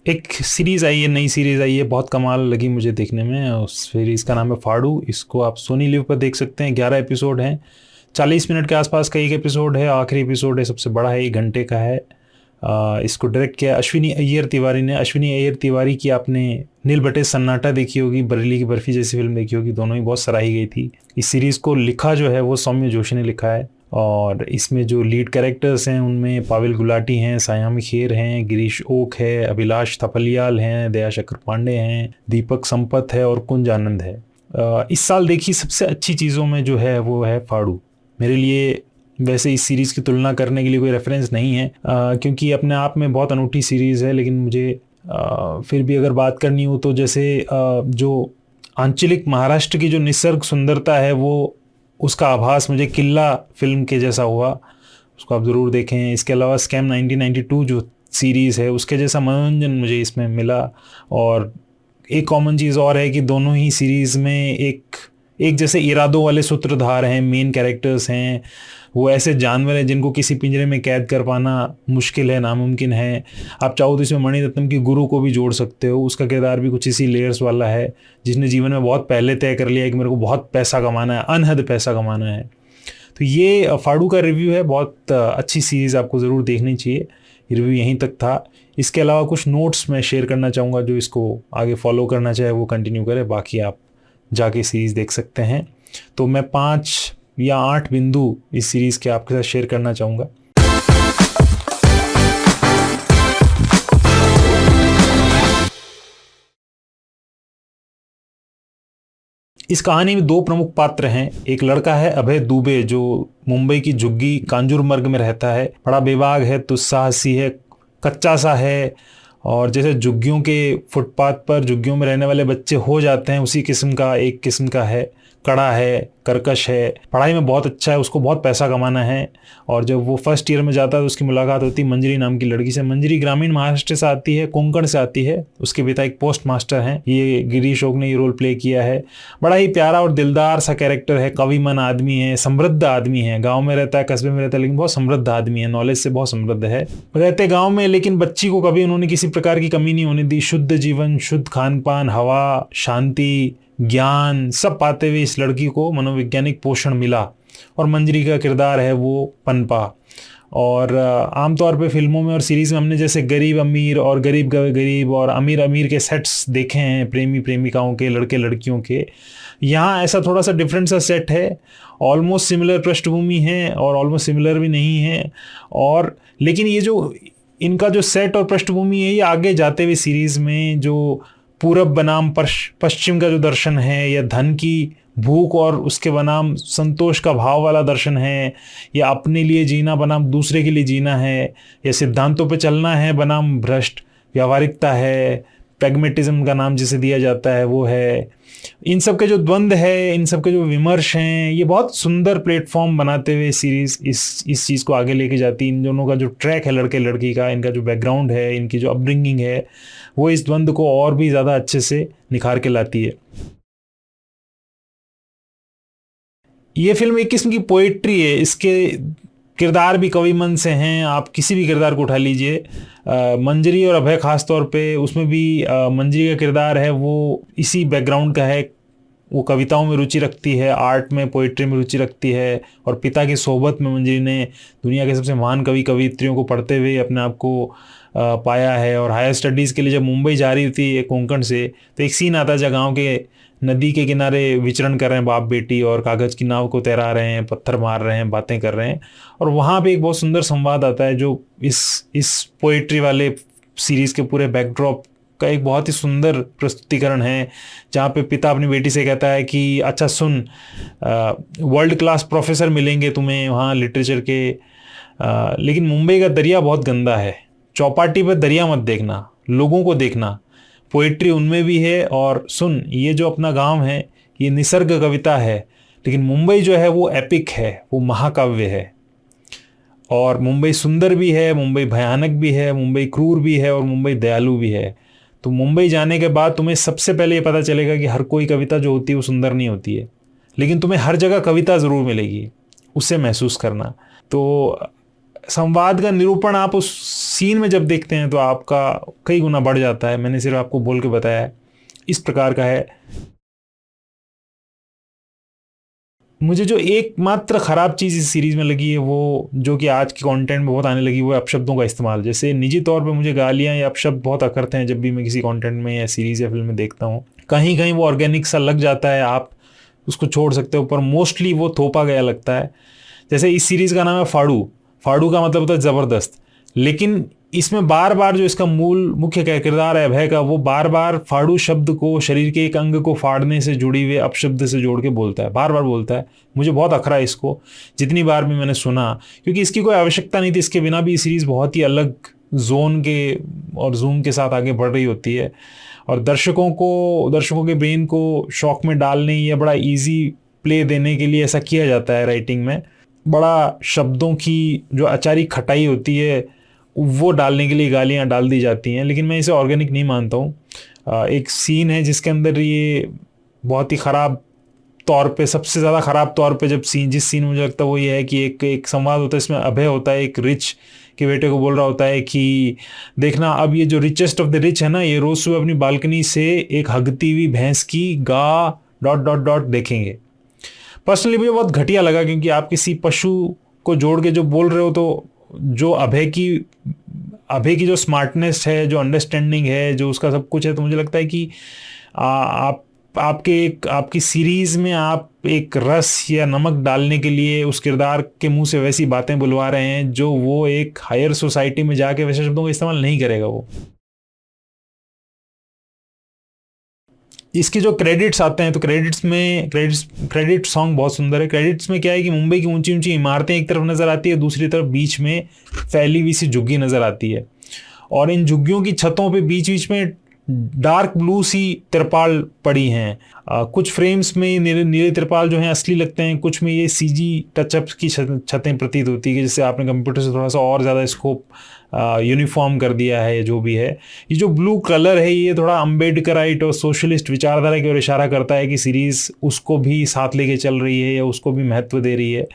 एक सीरीज़ आई है, नई सीरीज़ आई है, बहुत कमाल लगी मुझे देखने में। उस सीरीज़ का नाम है फाड़ू। इसको आप सोनी लिव पर देख सकते हैं। 11 एपिसोड हैं, 40 मिनट के आसपास का एक एपिसोड है। आखिरी एपिसोड है, सबसे बड़ा है, 1 घंटे का है। इसको डायरेक्ट किया अश्विनी अय्यर तिवारी ने। अश्विनी अय्यर तिवारी की आपने नील बटे सन्नाटा देखी होगी, बरेली की बर्फी जैसी फिल्म देखी होगी, दोनों ही बहुत सराही गई थी। इस सीरीज़ को लिखा जो है वो सौम्य जोशी ने लिखा है। और इसमें जो लीड कैरेक्टर्स हैं उनमें पावेल गुलाटी हैं, सायामी खेर हैं, गिरीश ओक है, अभिलाष थपलियाल हैं, दया शंकर पांडे हैं, दीपक संपत है और कुंज आनंद है। इस साल देखी सबसे अच्छी चीज़ों में जो है वो है फाड़ू मेरे लिए। वैसे इस सीरीज़ की तुलना करने के लिए कोई रेफरेंस नहीं है, क्योंकि अपने आप में बहुत अनूठी सीरीज़ है। लेकिन मुझे फिर भी अगर बात करनी हो तो जैसे जो आंचलिक महाराष्ट्र की जो निसर्ग सुंदरता है वो, उसका आभास मुझे किल्ला फिल्म के जैसा हुआ। उसको आप ज़रूर देखें। इसके अलावा स्कैम 1992 जो सीरीज़ है उसके जैसा मनोरंजन मुझे इसमें मिला। और एक कॉमन चीज़ और है कि दोनों ही सीरीज़ में एक जैसे इरादों वाले सूत्रधार हैं, मेन कैरेक्टर्स हैं। वो ऐसे जानवर हैं जिनको किसी पिंजरे में कैद कर पाना मुश्किल है, नामुमकिन है। आप चाहो तो इसमें मणिरत्नम की गुरु को भी जोड़ सकते हो। उसका किरदार भी कुछ इसी लेयर्स वाला है, जिसने जीवन में बहुत पहले तय कर लिया है कि मेरे को बहुत पैसा कमाना है, अनहद पैसा कमाना है। तो ये फाड़ू का रिव्यू है। बहुत अच्छी सीरीज़, आपको ज़रूर देखनी चाहिए। रिव्यू यहीं तक था। इसके अलावा कुछ नोट्स मैं शेयर करना चाहूँगा, जो इसको आगे फॉलो करना चाहे वो कंटिन्यू करे, बाकी आप जाके सीरीज़ देख सकते हैं। तो मैं 5 या 8 बिंदु इस सीरीज़ के आपके साथ शेयर करना चाहूँगा। इस कहानी में 2 प्रमुख पात्र हैं। एक लड़का है अभय दुबे, जो मुंबई की झुग्गी कांजूरमर्ग में रहता है। बड़ा बेबाक है, दुस्साहसी है, कच्चा सा है। और जैसे झुग्गियों के फुटपाथ पर झुग्गियों में रहने वाले बच्चे हो जाते हैं, उसी किस्म का एक किस्म का है। कड़ा है, कर्कश है, पढ़ाई में बहुत अच्छा है, उसको बहुत पैसा कमाना है। और जब वो फर्स्ट ईयर में जाता है तो उसकी मुलाकात होती है मंजरी नाम की लड़की से। मंजरी ग्रामीण महाराष्ट्र से आती है, कोंकण से आती है। उसके पिता एक पोस्ट मास्टर हैं। ये गिरीश ओक ने ये रोल प्ले किया है। बड़ा ही प्यारा और दिलदार सा कैरेक्टर है। कविमन आदमी है, समृद्ध आदमी है। गाँव में रहता है, कस्बे में रहता है, लेकिन बहुत समृद्ध आदमी है, नॉलेज से बहुत समृद्ध है। रहते गाँव में, लेकिन बच्ची को कभी उन्होंने किसी प्रकार की कमी नहीं होने दी। शुद्ध जीवन, शुद्ध खान पान, हवा, शांति, ज्ञान सब पाते हुए इस लड़की को मनोवैज्ञानिक पोषण मिला। और मंजरी का किरदार है वो पनपा। और आमतौर पे फिल्मों में और सीरीज़ में हमने जैसे गरीब अमीर और गरीब गरीब और अमीर अमीर के सेट्स देखे हैं, प्रेमी प्रेमिकाओं के, लड़के लड़कियों के। यहाँ ऐसा थोड़ा सा डिफरेंट सा सेट है। ऑलमोस्ट सिमिलर पृष्ठभूमि है और ऑलमोस्ट सिमिलर भी नहीं है। और लेकिन ये जो इनका जो सेट और पृष्ठभूमि है, ये आगे जाते हुए सीरीज़ में जो पूरब बनाम पश्चिम का जो दर्शन है, या धन की भूख और उसके बनाम संतोष का भाव वाला दर्शन है, या अपने लिए जीना बनाम दूसरे के लिए जीना है, या सिद्धांतों पे चलना है बनाम भ्रष्ट व्यावहारिकता है, पैगमेटिज्म का नाम जिसे दिया जाता है वो है। इन सब के जो द्वंद्व है, इन सब के जो विमर्श हैं, ये बहुत सुंदर प्लेटफॉर्म बनाते हुए सीरीज़ इस चीज़ को आगे लेके जाती है। इन दोनों का जो ट्रैक है लड़के लड़की का, इनका जो बैकग्राउंड है, इनकी जो अपब्रिंगिंग है, वो इस द्वंद्व को और भी ज़्यादा अच्छे से निखार के लाती है। ये फिल्म एक किस्म की पोइट्री है। इसके किरदार भी कवि मन से हैं। आप किसी भी किरदार को उठा लीजिए, मंजरी और अभय खास तौर पे, उसमें भी मंजरी का किरदार है वो इसी बैकग्राउंड का है। वो कविताओं में रुचि रखती है, आर्ट में, पोइट्री में रुचि रखती है। और पिता की सोहबत में मंजरी ने दुनिया के सबसे महान कवि कवित्रियों को पढ़ते हुए अपने आप को पाया है। और हायर स्टडीज़ के लिए जब मुंबई जा रही थी कोंकण से, तो एक सीन आता है जहाँ गाँव के नदी के किनारे विचरण कर रहे हैं बाप बेटी, और कागज़ की नाव को तैरा रहे हैं, पत्थर मार रहे हैं, बातें कर रहे हैं। और वहाँ पे एक बहुत सुंदर संवाद आता है, जो इस पोइट्री वाले सीरीज़ के पूरे बैकड्रॉप का एक बहुत ही सुंदर प्रस्तुतिकरण है। जहाँ पे पिता अपनी बेटी से कहता है कि अच्छा सुन, वर्ल्ड क्लास प्रोफेसर मिलेंगे तुम्हें वहाँ लिटरेचर के, लेकिन मुंबई का दरिया बहुत गंदा है। चौपाटी पर दरिया मत देखना, लोगों को देखना। पोइट्री उनमें भी है। और सुन, ये जो अपना गांव है ये निसर्ग कविता है, लेकिन मुंबई जो है वो एपिक है, वो महाकाव्य है। और मुंबई सुंदर भी है, मुंबई भयानक भी है, मुंबई क्रूर भी है, और मुंबई दयालु भी है। तो मुंबई जाने के बाद तुम्हें सबसे पहले ये पता चलेगा कि हर कोई कविता जो होती है वो सुंदर नहीं होती है, लेकिन तुम्हें हर जगह कविता ज़रूर मिलेगी, उसे महसूस करना। तो संवाद का निरूपण आप उस सीन में जब देखते हैं तो आपका कई गुना बढ़ जाता है। मैंने सिर्फ आपको बोल के बताया है, इस प्रकार का है। मुझे जो एकमात्र खराब चीज़ इस सीरीज़ में लगी है, वो जो कि आज के कंटेंट में बहुत आने लगी, वो है अपशब्दों का इस्तेमाल। जैसे निजी तौर पे मुझे गालियाँ या अपशब्द बहुत अखरते हैं जब भी मैं किसी कंटेंट में या सीरीज़ या फिल्म में देखता हूँ। कहीं कहीं वो ऑर्गेनिक सा लग जाता है, आप उसको छोड़ सकते हो, पर मोस्टली वो थोपा गया लगता है। जैसे इस सीरीज़ का नाम है फाड़ू। फाड़ू का मतलब होता है ज़बरदस्त, लेकिन इसमें बार बार जो इसका मुख्य किरदार है अभय का, वो बार बार फाड़ू शब्द को शरीर के एक अंग को फाड़ने से जुड़ी हुए अपशब्द से जोड़ के बोलता है, बार बार बोलता है। मुझे बहुत अखरा इसको, जितनी बार भी मैंने सुना, क्योंकि इसकी कोई आवश्यकता नहीं थी। इसके बिना भी ये सीरीज़ बहुत ही अलग जोन के और जूम के साथ आगे बढ़ रही होती है, और दर्शकों के ब्रेन को शॉक में डालने या बड़ा ईजी प्ले देने के लिए ऐसा किया जाता है राइटिंग में। बड़ा शब्दों की जो अचारी खटाई होती है वो डालने के लिए गालियाँ डाल दी जाती हैं, लेकिन मैं इसे ऑर्गेनिक नहीं मानता हूँ। एक सीन है जिसके अंदर ये बहुत ही ख़राब तौर पे, सबसे ज़्यादा ख़राब तौर पे जिस सीन मुझे लगता है वो ये है कि एक संवाद होता है, इसमें अभय होता है, एक रिच के बेटे को बोल रहा होता है कि देखना, अब ये जो रिचेस्ट ऑफ द रिच है ना, ये रोज़ सुबह अपनी बालकनी से एक हगती हुई भैंस की गा डॉट डॉट डॉट देखेंगे। पर्सनली मुझे बहुत घटिया लगा, क्योंकि आप किसी पशु को जोड़ के जो बोल रहे हो, तो जो अभय की जो स्मार्टनेस है, जो अंडरस्टैंडिंग है, जो उसका सब कुछ है, तो मुझे लगता है कि आपकी सीरीज़ में आप एक रस या नमक डालने के लिए उस किरदार के मुंह से वैसी बातें बुलवा रहे हैं जो वो एक हायर सोसाइटी में जाके वैसे शब्दों का इस्तेमाल नहीं करेगा वो। इसके जो क्रेडिट्स आते हैं, तो क्रेडिट सॉन्ग बहुत सुंदर है। क्रेडिट्स में क्या है कि मुंबई की ऊंची ऊंची इमारतें एक तरफ नज़र आती है, दूसरी तरफ बीच में फैली हुई सी झुग्गी नज़र आती है, और इन झुग्गियों की छतों पे बीच बीच में डार्क ब्लू सी तिरपाल पड़ी हैं। कुछ फ्रेम्स में नीले तिरपाल जो हैं असली लगते हैं, कुछ में ये सीजी टचअप्स की छतें प्रतीत होती है, जिससे आपने कंप्यूटर से थोड़ा सा और ज़्यादा स्कोप यूनिफॉर्म कर दिया है। जो भी है, ये जो ब्लू कलर है, ये थोड़ा अम्बेडकराइट और सोशलिस्ट विचारधारा की ओर इशारा करता है कि सीरीज़ उसको भी साथ लेके चल रही है या उसको भी महत्व दे रही है।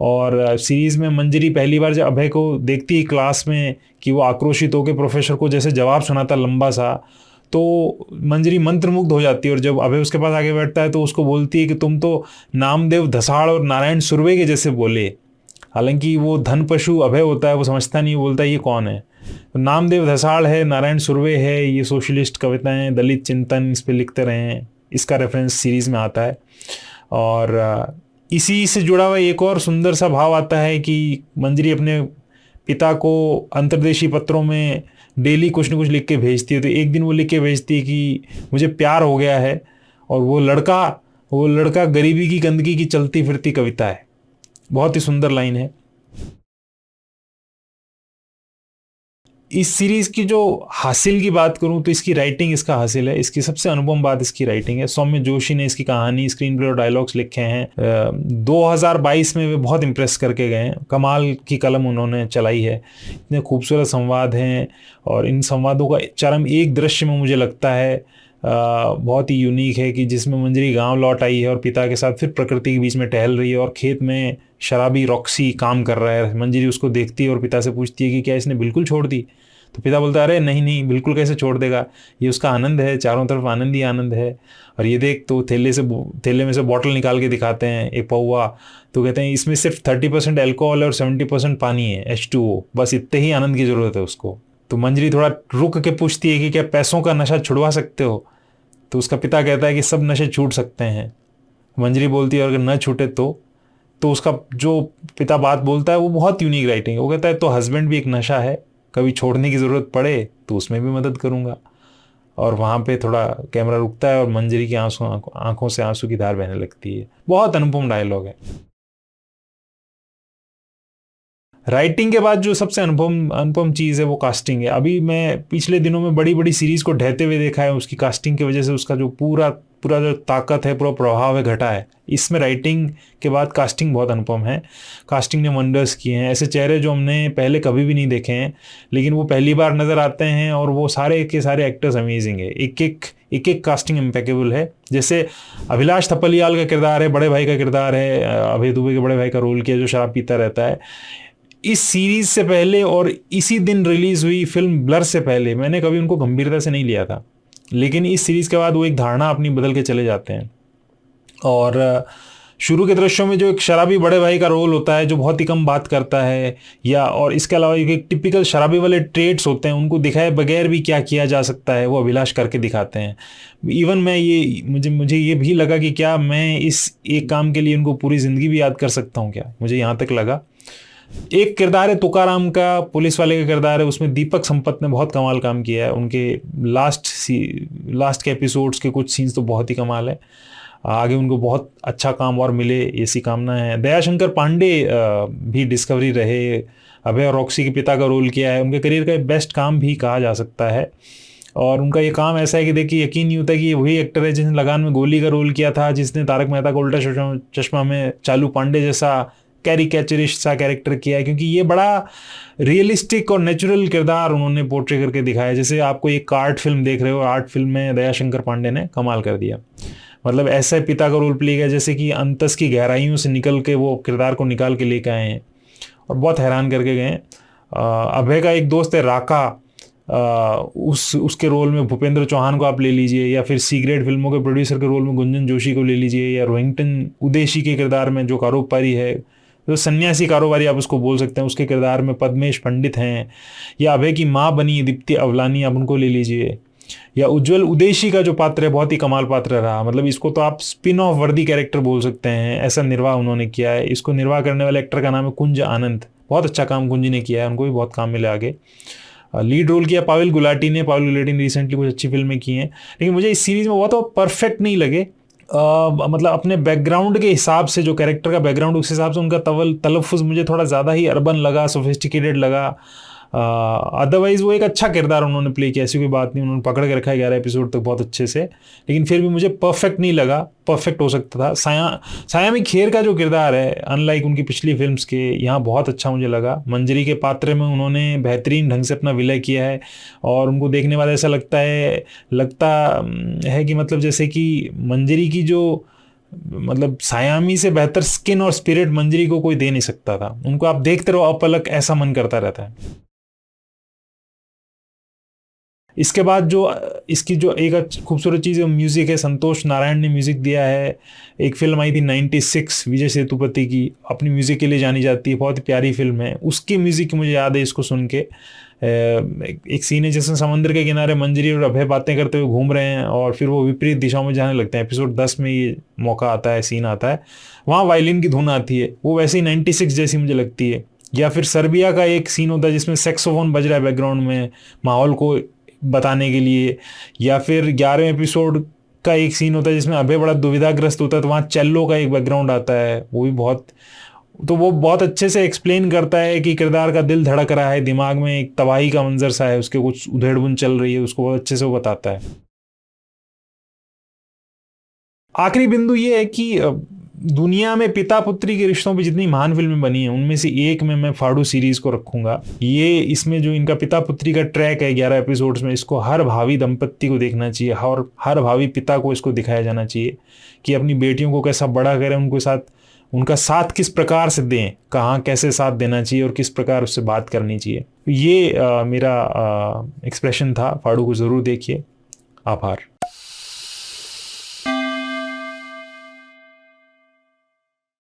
और सीरीज़ में मंजरी पहली बार जब अभय को देखती है क्लास में कि वो आक्रोशित होकर प्रोफेसर को जैसे जवाब सुनाता लंबा सा, तो मंजरी मंत्रमुग्ध हो जाती है, और जब अभय उसके पास आगे बैठता है तो उसको बोलती है कि तुम तो नामदेव धसाड़ और नारायण सुर्वे के जैसे बोले। हालांकि वो धन पशु अभय होता है, वो समझता नहीं, बोलता है ये कौन है। तो नामदेव धसाड़ है, नारायण सुर्वे है, ये सोशलिस्ट कविताएं, दलित चिंतन इस पर लिखते रहे हैं, इसका रेफरेंस सीरीज़ में आता है। और इसी से जुड़ा हुआ एक और सुंदर सा भाव आता है कि मंजरी अपने पिता को अंतर्देशीय पत्रों में डेली कुछ न कुछ लिख के भेजती है। तो एक दिन वो लिख के भेजती है कि मुझे प्यार हो गया है, और वो लड़का गरीबी की गंदगी की चलती फिरती कविता है। बहुत ही सुंदर लाइन है। इस सीरीज की जो हासिल की बात करूं तो इसकी राइटिंग इसका हासिल है। इसकी सबसे अनुपम बात इसकी राइटिंग है। सौम्य जोशी ने इसकी कहानी, स्क्रीन प्ले और डायलॉग्स लिखे हैं। 2022 में वे बहुत इम्प्रेस करके गए हैं। कमाल की कलम उन्होंने चलाई है। इतने खूबसूरत संवाद हैं, और इन संवादों का चरम एक दृश्य में मुझे लगता है बहुत ही यूनिक है कि जिसमें मंजरी गांव लौट आई है और पिता के साथ फिर प्रकृति के बीच में टहल रही है, और खेत में शराबी रॉक्सी काम कर रहा है। मंजरी उसको देखती है और पिता से पूछती है कि क्या इसने बिल्कुल छोड़ दी। तो पिता बोलता है अरे नहीं नहीं, बिल्कुल कैसे छोड़ देगा, ये उसका आनंद है, चारों तरफ आनंद ही आनंद है। और ये देख, तो थैले में से बॉटल निकाल के दिखाते हैं, एक पौवा। तो कहते हैं इसमें सिर्फ 30% एल्कोहल और 70% पानी है, H2O, बस इतने ही आनंद की ज़रूरत है उसको। तो मंजरी थोड़ा रुक के पूछती है कि क्या पैसों का नशा छुड़वा सकते हो। तो उसका पिता कहता है कि सब नशे छूट सकते हैं। मंजरी बोलती है अगर न छूटे तो उसका जो पिता बात बोलता है वो बहुत यूनिक राइटिंग है। वो कहता है तो हस्बैंड भी एक नशा है, कभी छोड़ने की ज़रूरत पड़े तो उसमें भी मदद करूँगा। और वहाँ पे थोड़ा कैमरा रुकता है और मंजरी की आंखों से आंसू की धार बहने लगती है। बहुत अनुपम डायलॉग है। राइटिंग के बाद जो सबसे अनुपम चीज़ है वो कास्टिंग है। अभी मैं पिछले दिनों में बड़ी बड़ी सीरीज़ को ढहते हुए देखा है, उसकी कास्टिंग की वजह से उसका जो पूरा जो ताकत है, पूरा प्रभाव है, घटा है। इसमें राइटिंग के बाद कास्टिंग बहुत अनुपम है। कास्टिंग ने वंडर्स किए हैं। ऐसे चेहरे जो हमने पहले कभी भी नहीं देखे हैं, लेकिन वो पहली बार नज़र आते हैं, और वो सारे के सारे एक्टर्स अमेजिंग है। एक एक कास्टिंग इम्पेकेबल है। जैसे अभिलाष थपलियाल का किरदार है, बड़े भाई का किरदार है, अभय दुबे के बड़े भाई का रोल किया जो शराब पीता रहता है। इस सीरीज से पहले और इसी दिन रिलीज हुई फिल्म ब्लर से पहले मैंने कभी उनको गंभीरता से नहीं लिया था, लेकिन इस सीरीज के बाद वो एक धारणा अपनी बदल के चले जाते हैं। और शुरू के दृश्यों में जो एक शराबी बड़े भाई का रोल होता है जो बहुत ही कम बात करता है, या और इसके अलावा एक टिपिकल शराबी वाले ट्रेड्स होते हैं उनको दिखाए बगैर भी क्या किया जा सकता है वो अभिलाष करके दिखाते हैं। इवन मैं ये मुझे ये भी लगा कि क्या मैं इस एक काम के लिए उनको पूरी ज़िंदगी भी याद कर सकता हूँ क्या, मुझे यहाँ तक लगा। एक किरदार है तुकाराम का, पुलिस वाले का किरदार है, उसमें दीपक संपत ने बहुत कमाल काम किया है। उनके लास्ट के एपिसोड्स के कुछ सीन्स तो बहुत ही कमाल है। आगे उनको बहुत अच्छा काम और मिले ऐसी कामना है। दयाशंकर पांडे भी डिस्कवरी रहे, अभय और रॉक्सी के पिता का रोल किया है, उनके करियर का बेस्ट काम भी कहा जा सकता है। और उनका ये काम ऐसा है कि देखिए यकीन नहीं होता कि ये वही एक्टर है जिसने लगान में गोली का रोल किया था, जिसने तारक मेहता का उल्टा चश्मा में चालू पांडे जैसा कैरिकेचरिस्ट सा कैरेक्टर किया है, क्योंकि ये बड़ा रियलिस्टिक और नेचुरल किरदार उन्होंने पोर्ट्रे करके दिखाया। जैसे आपको एक आर्ट फिल्म देख रहे हो, आर्ट फिल्म में दयाशंकर पांडे ने कमाल कर दिया। मतलब ऐसे पिता का रोल प्ले किया जैसे कि अंतस की गहराइयों से निकल के वो किरदार को निकाल के लेकर आए हैं और बहुत हैरान करके गए हैं। अभय का एक दोस्त है राका, उसके रोल में भूपेंद्र चौहान को आप ले लीजिए, या फिर सी ग्रेड फिल्मों के प्रोड्यूसर के रोल में गुंजन जोशी को ले लीजिए, या रोहिंगटन उदेशी के किरदार में जो कारोबारी है, जो सन्यासी कारोबारी आप उसको बोल सकते हैं, उसके किरदार में पद्मेश पंडित हैं, या अभय की माँ बनी दीप्ति अवलानी आप उनको ले लीजिए, या उज्जवल उदेशी का जो पात्र है बहुत ही कमाल पात्र रहा। मतलब इसको तो आप स्पिन ऑफ वर्दी कैरेक्टर बोल सकते हैं, ऐसा निर्वाह उन्होंने किया है। इसको निर्वाह करने वाले एक्टर का नाम है कुंज आनंद, बहुत अच्छा काम कुंज ने किया है, उनको भी बहुत काम मिला आगे। लीड रोल किया पावेल गुलाटी ने रिसेंटली कुछ अच्छी फिल्में की हैं, लेकिन मुझे इस सीरीज़ में बहुत परफेक्ट नहीं लगे। मतलब अपने बैकग्राउंड के हिसाब से, जो कैरेक्टर का बैकग्राउंड उस हिसाब से उनका तलफ़ुज़ मुझे थोड़ा ज़्यादा ही अर्बन लगा, सोफिस्टिकेटेड लगा। अदरवाइज़ वो एक अच्छा किरदार उन्होंने प्ले किया, ऐसी कोई बात नहीं, उन्होंने पकड़ के रखा है 11 एपिसोड तक बहुत अच्छे से, लेकिन फिर भी मुझे परफेक्ट नहीं लगा। परफेक्ट हो सकता था। सायामी खेर का जो किरदार है, अनलाइक उनकी पिछली फिल्म्स के, यहाँ बहुत अच्छा मुझे लगा। मंजरी के पात्र में उन्होंने बेहतरीन ढंग से अपना विलय किया है, और उनको देखने वाला ऐसा लगता है कि मतलब जैसे कि मंजरी की जो मतलब सायामी से बेहतर स्किन और स्पिरिट मंजरी को कोई दे नहीं सकता था। उनको आप देखते रहो अपलक, ऐसा मन करता रहता है। इसके बाद जो इसकी जो एक खूबसूरत चीज़ है म्यूज़िक है। संतोष नारायण ने म्यूज़िक दिया है। एक फिल्म आई थी 96 विजय सेतुपति की, अपनी म्यूज़िक के लिए जानी जाती है, बहुत ही प्यारी फिल्म है। उसकी म्यूज़िक मुझे याद है इसको सुन के। एक सीन है जिसमें समुद्र के किनारे मंजरी और अभय बातें करते हुए घूम रहे हैं, और फिर वो विपरीत दिशाओं में जाने लगते हैं। एपिसोड 10 में ये मौका आता है, सीन आता है, वहाँ वायलिन की धुन आती है, वो वैसे ही 96 जैसी मुझे लगती है। या फिर सर्बिया का एक सीन होता है जिसमें सेक्सोफोन बज रहा है बैकग्राउंड में माहौल को बताने के लिए। या फिर 11वें एपिसोड का एक सीन होता है जिसमें अभय बड़ा दुविधाग्रस्त होता है, तो वहाँ चेल्लो का एक बैकग्राउंड आता है, वो भी वो बहुत अच्छे से एक्सप्लेन करता है कि किरदार का दिल धड़क रहा है, दिमाग में एक तबाही का मंजर सा है, उसके कुछ उधेड़-बुन चल रही है, उसको बहुत अच्छे से वो बताता है। आखिरी बिंदु ये है कि दुनिया में पिता पुत्री के रिश्तों पे जितनी महान फिल्में बनी हैं उनमें से एक में मैं फाड़ू सीरीज को रखूंगा। ये इसमें जो इनका पिता पुत्री का ट्रैक है 11 एपिसोड्स में, इसको हर भावी दंपत्ति को देखना चाहिए, और हर भावी पिता को इसको दिखाया जाना चाहिए कि अपनी बेटियों को कैसा बड़ा करें, उनका साथ किस प्रकार से दें, कहाँ कैसे साथ देना चाहिए और किस प्रकार उससे बात करनी चाहिए। ये मेरा एक्सप्रेशन था। फाड़ू को ज़रूर देखिए। आभार।